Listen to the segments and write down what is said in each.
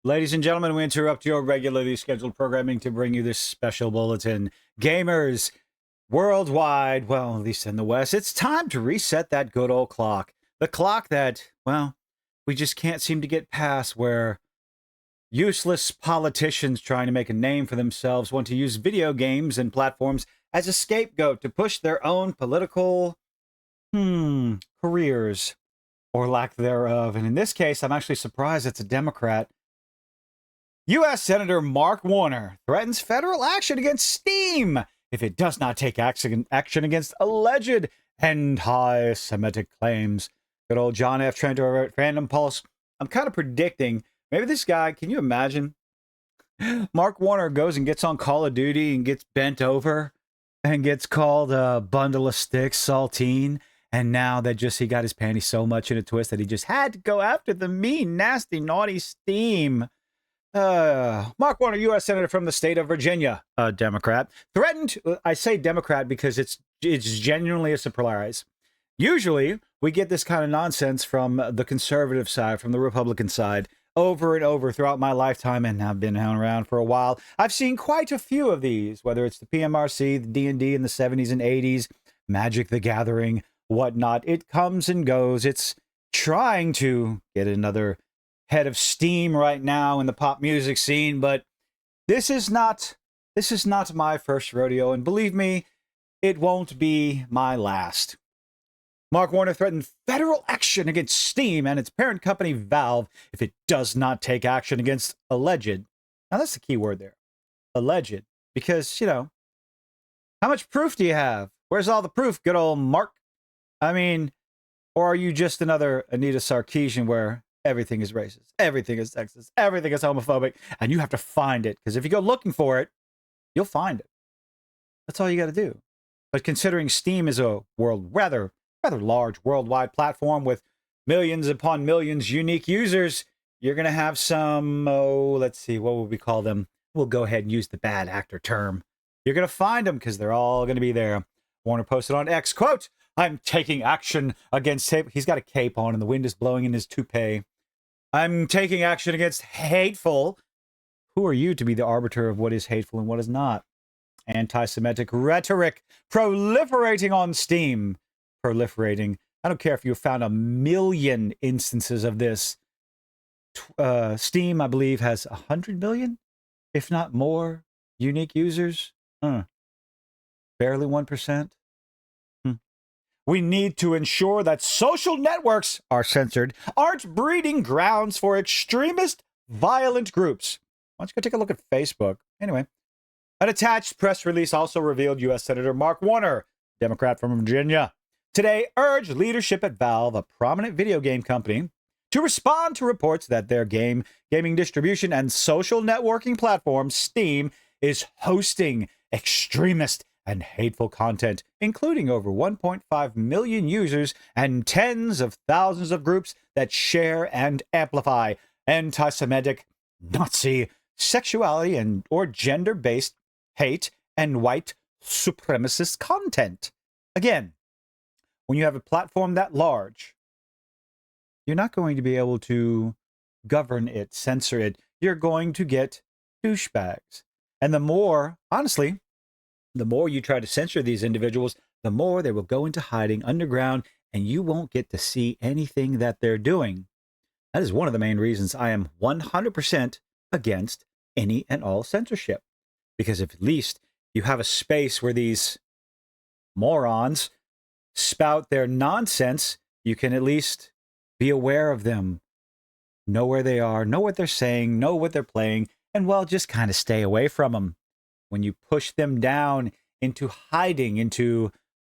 Ladies and gentlemen, we interrupt your regularly scheduled programming to bring you this special bulletin. Gamers worldwide, well, at least in the West, it's time to reset that good old clock. The clock that, well, we just can't seem to get past, where useless politicians trying to make a name for themselves want to use video games and platforms as a scapegoat to push their own political, careers, or lack thereof. And in this case, I'm actually surprised it's a Democrat. U.S. Senator Mark Warner threatens federal action against Steam if it does not take action against alleged anti-Semitic claims. Good old John F. Trent at Random Pulse. I'm kind of predicting maybe this guy, can you imagine? Mark Warner goes and gets on Call of Duty and gets bent over and gets called a bundle of sticks, saltine. And now that he got his panties so much in a twist that he just had to go after the mean, nasty, naughty Steam. Mark Warner, U.S. Senator from the state of Virginia, a Democrat, threatened. I say Democrat because it's genuinely a surprise. Usually, we get this kind of nonsense from the conservative side, from the Republican side, over and over throughout my lifetime, and I've been around for a while. I've seen quite a few of these, whether it's the PMRC, the D&D in the 70s and 80s, Magic the Gathering, whatnot. It comes and goes. It's trying to get another head of steam right now in the pop music scene, but this is not my first rodeo, and believe me, it won't be my last. Mark Warner threatened federal action against Steam and its parent company Valve if it does not take action against alleged. Now that's the key word there. Alleged. Because, how much proof do you have? Where's all the proof, good old Mark? I mean, or are you just another Anita Sarkeesian where everything is racist, everything is sexist, everything is homophobic, and you have to find it? Because if you go looking for it, you'll find it. That's all you got to do. But considering Steam is a rather large worldwide platform with millions upon millions unique users, you're going to have some, let's see, what would we call them? We'll go ahead and use the bad actor term. You're going to find them because they're all going to be there. Warner posted on X, quote, "I'm taking action against hate." He's got a cape on and the wind is blowing in his toupee. "I'm taking action against hateful." Who are you to be the arbiter of what is hateful and what is not? Anti-Semitic rhetoric proliferating on Steam. Proliferating. I don't care if you found 1 million instances of this. Steam, I believe, has 100 million, if not more, unique users. Barely 1%. We need to ensure that social networks are censored, aren't breeding grounds for extremist, violent groups. Why don't you go take a look at Facebook? Anyway, an attached press release also revealed U.S. Senator Mark Warner, Democrat from Virginia, today urged leadership at Valve, a prominent video game company, to respond to reports that their gaming distribution and social networking platform, Steam, is hosting extremist and hateful content, including over 1.5 million users and tens of thousands of groups that share and amplify anti-Semitic, Nazi, sexuality, and or gender-based hate and white supremacist content. Again, when you have a platform that large, you're not going to be able to govern it, censor it. You're going to get douchebags. And the more, honestly, the more you try to censor these individuals, the more they will go into hiding underground, and you won't get to see anything that they're doing. That is one of the main reasons I am 100% against any and all censorship. Because if at least you have a space where these morons spout their nonsense, you can at least be aware of them, know where they are, know what they're saying, know what they're playing, and, well, just kind of stay away from them. When you push them down into hiding, into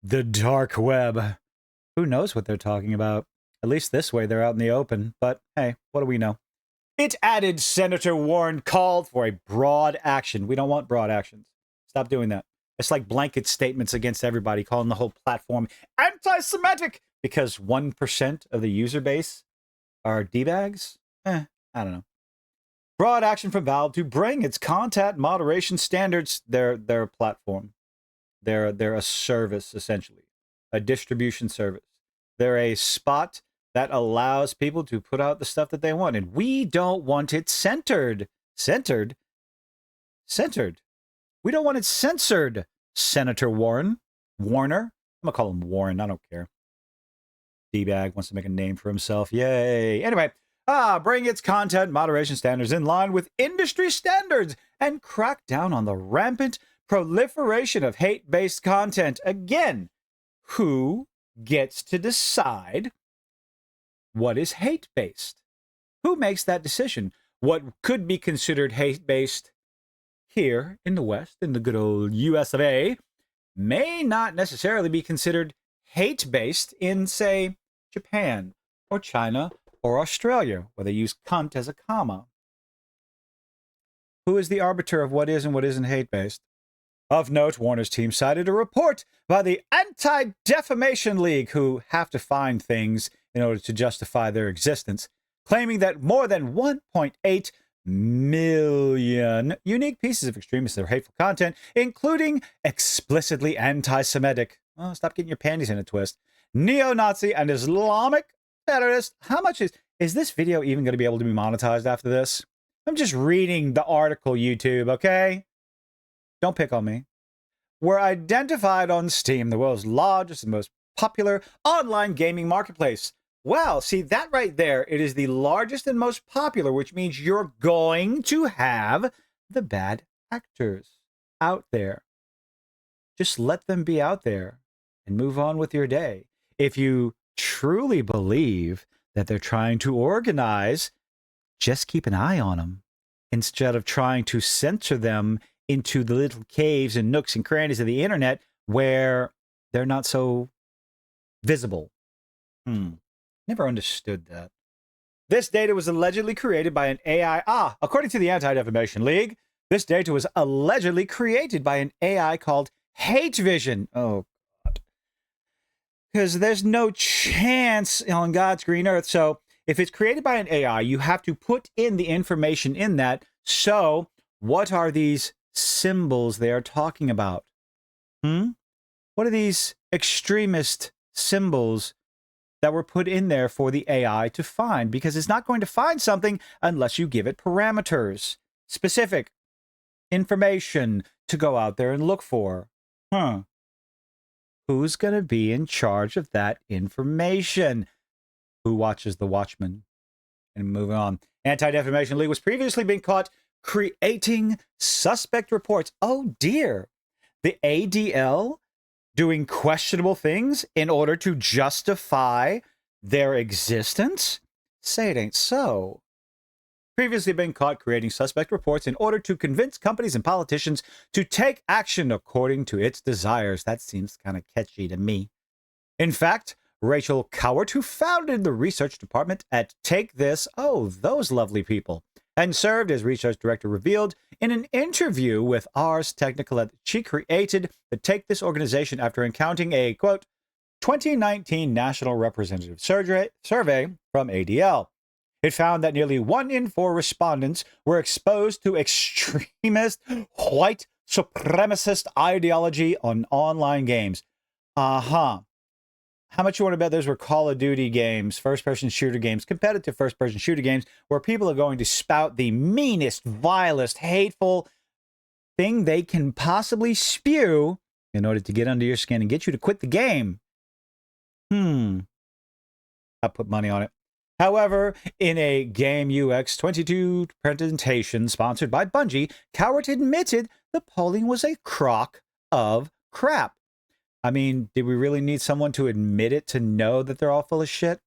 the dark web, who knows what they're talking about? At least this way, they're out in the open. But hey, what do we know? It added Senator Warren called for a broad action. We don't want broad actions. Stop doing that. It's like blanket statements against everybody, calling the whole platform anti-Semitic because 1% of the user base are D-bags. I don't know. Broad action from Valve to bring its content moderation standards, their platform. They're a service, essentially, a distribution service. They're a spot that allows people to put out the stuff that they want. And we don't want it censored. Censored? Censored. We don't want it censored, Senator Warner. I'm going to call him Warren. I don't care. D-bag wants to make a name for himself. Yay. Anyway, bring its content moderation standards in line with industry standards and crack down on the rampant proliferation of hate-based content. Again, who gets to decide what is hate-based? Who makes that decision? What could be considered hate-based here in the West, in the good old US of A, may not necessarily be considered hate-based in, say, Japan or China or Australia, where they use cunt as a comma. Who is the arbiter of what is and what isn't hate-based? Of note, Warner's team cited a report by the Anti-Defamation League, who have to find things in order to justify their existence, claiming that more than 1.8 million unique pieces of extremist or hateful content, including explicitly anti-Semitic, oh, stop getting your panties in a twist, neo-Nazi and Islamic terrorist. How much is this video even going to be able to be monetized after this? I'm just reading the article, YouTube, okay? Don't pick on me. Were identified on Steam, the world's largest and most popular online gaming marketplace. Well, see that right there, it is the largest and most popular, which means you're going to have the bad actors out there. Just let them be out there and move on with your day. If you truly believe that they're trying to organize, just keep an eye on them instead of trying to censor them into the little caves and nooks and crannies of the internet where they're not so visible. Never understood that. This data was allegedly created by an AI. According to the Anti-Defamation League, this data was allegedly created by an AI called Hate Vision. Oh, God. Because there's no chance on God's green earth. So if it's created by an AI, you have to put in the information in that. So what are these symbols they are talking about? What are these extremist symbols that were put in there for the AI to find? Because it's not going to find something unless you give it parameters, specific information to go out there and look for. Who's going to be in charge of that information? Who watches The Watchmen? And moving on. Anti-Defamation League was previously being caught creating suspect reports. Oh dear. The ADL doing questionable things in order to justify their existence? Say it ain't so. Previously been caught creating suspect reports in order to convince companies and politicians to take action according to its desires. That seems kind of catchy to me. In fact, Rachel Cowart, who founded the research department at Take This, oh, those lovely people, and served as research director, revealed in an interview with Ars Technica that she created the Take This organization after encountering a, quote, 2019 National Representative Survey from ADL. It found that nearly 1 in 4 respondents were exposed to extremist white supremacist ideology on online games. How much you want to bet those were Call of Duty games, first-person shooter games, competitive first-person shooter games, where people are going to spout the meanest, vilest, hateful thing they can possibly spew in order to get under your skin and get you to quit the game? I'll put money on it. However, in a Game UX 22 presentation sponsored by Bungie, Cowart admitted the polling was a crock of crap. I mean, did we really need someone to admit it to know that they're all full of shit?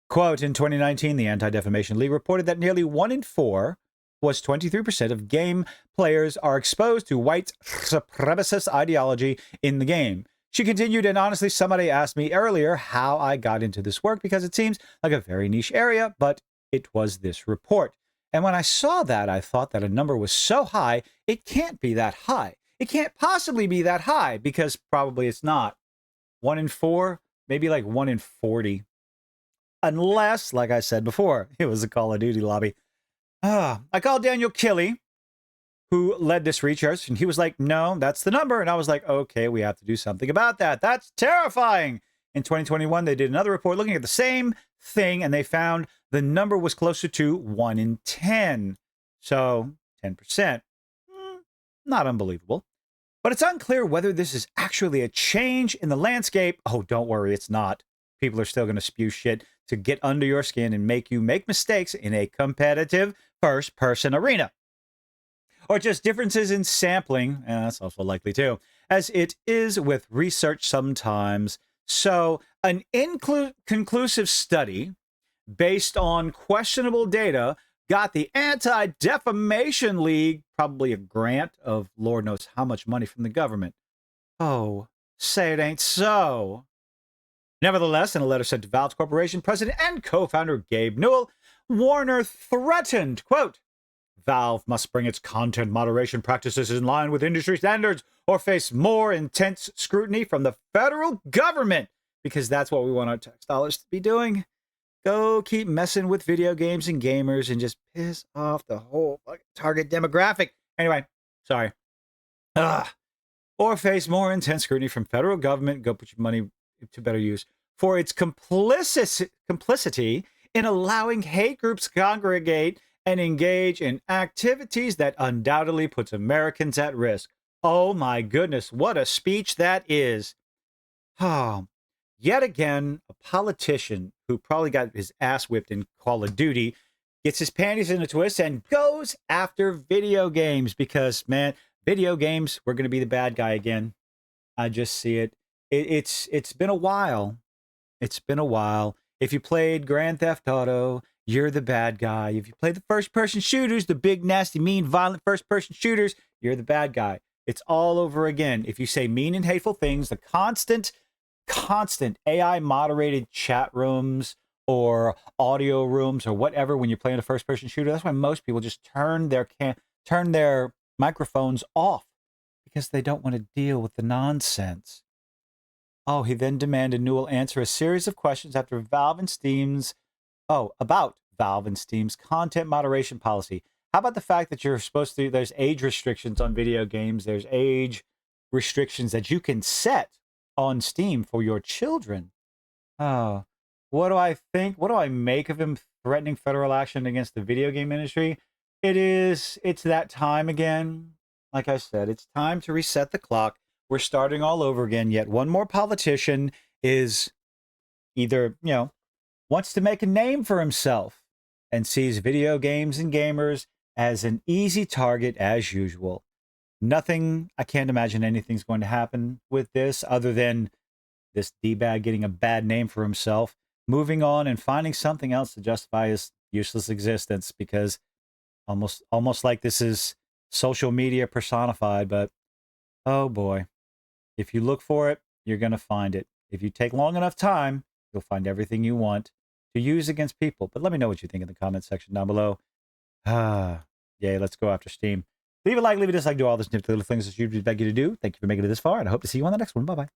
Quote, in 2019, the Anti-Defamation League reported that nearly 1 in 4, was 23% of game players are exposed to white supremacist ideology in the game. She continued, and honestly, somebody asked me earlier how I got into this work because it seems like a very niche area, but it was this report. And when I saw that, I thought that a number was so high, it can't be that high. It can't possibly be that high because probably it's not. 1 in 4, maybe like 1 in 40. Unless, like I said before, it was a Call of Duty lobby. I called Daniel Killey, who led this research, and he was like, no, that's the number. And I was like, okay, we have to do something about that. That's terrifying. In 2021, they did another report looking at the same thing, and they found the number was closer to 1 in 10. So 10%. Not unbelievable. But it's unclear whether this is actually a change in the landscape. Oh, don't worry, it's not. People are still going to spew shit to get under your skin and make you make mistakes in a competitive first-person arena. Or just differences in sampling, and that's also likely too, as it is with research sometimes. So, an inconclusive study based on questionable data got the Anti-Defamation League probably a grant of Lord knows how much money from the government. Oh, say it ain't so. Nevertheless, in a letter sent to Valve's Corporation president and co-founder Gabe Newell, Warner threatened, quote, Valve must bring its content moderation practices in line with industry standards or face more intense scrutiny from the federal government, because that's what we want our tax dollars to be doing. Go keep messing with video games and gamers and just piss off the whole target demographic. Anyway, sorry. Or face more intense scrutiny from federal government. Go put your money to better use for its complicity in allowing hate groups congregate and engage in activities that undoubtedly puts Americans at risk. Oh my goodness, what a speech that is. Yet again, a politician who probably got his ass whipped in Call of Duty gets his panties in a twist and goes after video games because, man, video games, we're going to be the bad guy again. I just see it. It's been a while. It's been a while. If you played Grand Theft Auto, you're the bad guy. If you play the first-person shooters, the big, nasty, mean, violent first-person shooters, you're the bad guy. It's all over again. If you say mean and hateful things, the constant AI-moderated chat rooms or audio rooms or whatever when you're playing a first-person shooter, that's why most people just turn their microphones off because they don't want to deal with the nonsense. Oh, he then demanded Newell answer a series of questions after about Valve and Steam's content moderation policy. How about the fact that you're supposed to, there's age restrictions on video games, there's age restrictions that you can set on Steam for your children. Oh, what do I think? What do I make of him threatening federal action against the video game industry? It's that time again. Like I said, it's time to reset the clock. We're starting all over again. Yet one more politician is either, wants to make a name for himself and sees video games and gamers as an easy target as usual. I can't imagine anything's going to happen with this other than this D-bag getting a bad name for himself, moving on and finding something else to justify his useless existence, because almost like this is social media personified. But oh boy, if you look for it, you're going to find it. If you take long enough time, you'll find everything you want to use against people. But let me know what you think in the comments section down below. Yay, let's go after Steam. Leave a like, leave a dislike, do all those little things that YouTube beg you to do. Thank you for making it this far, and I hope to see you on the next one. Bye-bye.